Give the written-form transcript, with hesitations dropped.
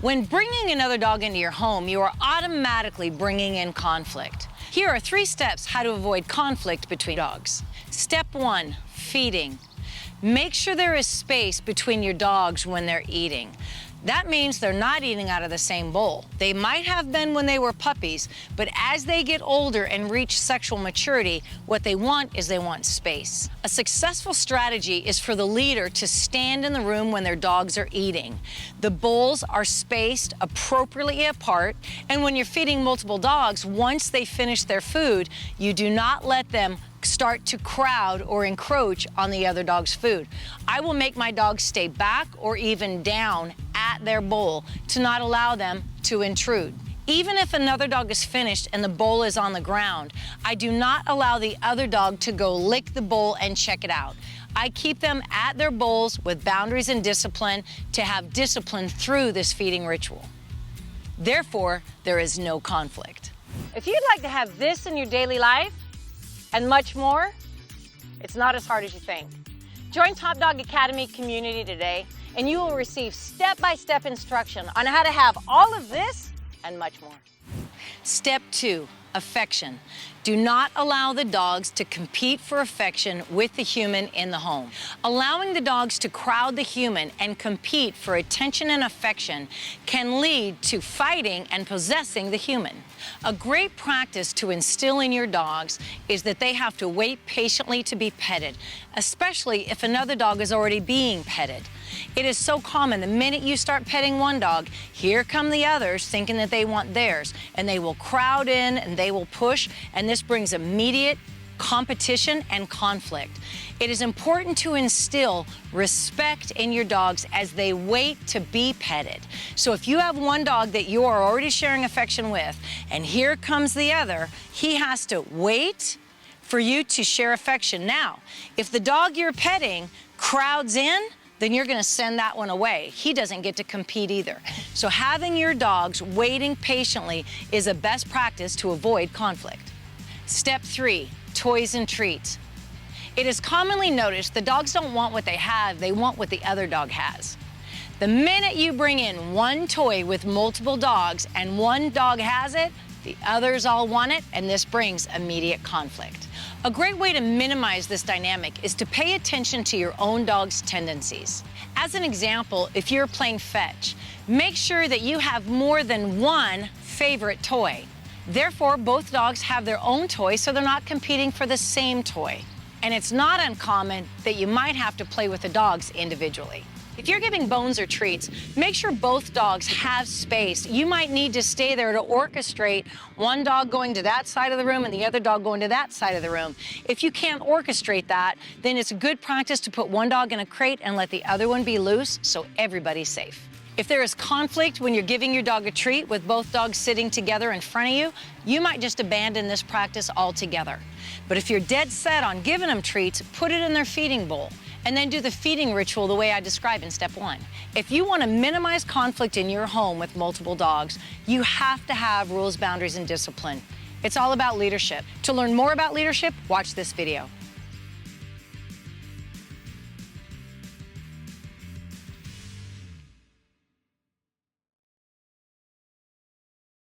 When bringing another dog into your home, you are automatically bringing in conflict. Here are 3 steps how to avoid conflict between dogs. Step 1, feeding. Make sure there is space between your dogs when they're eating. That means they're not eating out of the same bowl. They might have been when they were puppies, but as they get older and reach sexual maturity, what they want is they want space. A successful strategy is for the leader to stand in the room when their dogs are eating. The bowls are spaced appropriately apart, and when you're feeding multiple dogs, once they finish their food, you do not let them start to crowd or encroach on the other dog's food. I will make my dogs stay back or even down at their bowl to not allow them to intrude. Even if another dog is finished and the bowl is on the ground, I do not allow the other dog to go lick the bowl and check it out. I keep them at their bowls with boundaries and discipline to have discipline through this feeding ritual. Therefore, there is no conflict. If you'd like to have this in your daily life, and much more, it's not as hard as you think. Join Top Dog Academy community today, and you will receive step-by-step instruction on how to have all of this and much more. Step 2, affection. Do not allow the dogs to compete for affection with the human in the home. Allowing the dogs to crowd the human and compete for attention and affection can lead to fighting and possessing the human. A great practice to instill in your dogs is that they have to wait patiently to be petted, especially if another dog is already being petted. It is so common, the minute you start petting one dog, here come the others thinking that they want theirs, and they will crowd in and they will push, and this brings immediate competition and conflict. It is important to instill respect in your dogs as they wait to be petted. So if you have one dog that you are already sharing affection with, and here comes the other, he has to wait for you to share affection. Now, if the dog you're petting crowds in, then you're gonna send that one away. He doesn't get to compete either. So having your dogs waiting patiently is a best practice to avoid conflict. Step 3, toys and treats. It is commonly noticed the dogs don't want what they have, they want what the other dog has. The minute you bring in one toy with multiple dogs and one dog has it, the others all want it, and this brings immediate conflict. A great way to minimize this dynamic is to pay attention to your own dog's tendencies. As an example, if you're playing fetch, make sure that you have more than one favorite toy. Therefore, both dogs have their own toy, so they're not competing for the same toy. And it's not uncommon that you might have to play with the dogs individually. If you're giving bones or treats, make sure both dogs have space. You might need to stay there to orchestrate one dog going to that side of the room and the other dog going to that side of the room. If you can't orchestrate that, then it's a good practice to put one dog in a crate and let the other one be loose so everybody's safe. If there is conflict when you're giving your dog a treat with both dogs sitting together in front of you, you might just abandon this practice altogether. But if you're dead set on giving them treats, put it in their feeding bowl, and then do the feeding ritual the way I described in step 1. If you want to minimize conflict in your home with multiple dogs, you have to have rules, boundaries, and discipline. It's all about leadership. To learn more about leadership, watch this video.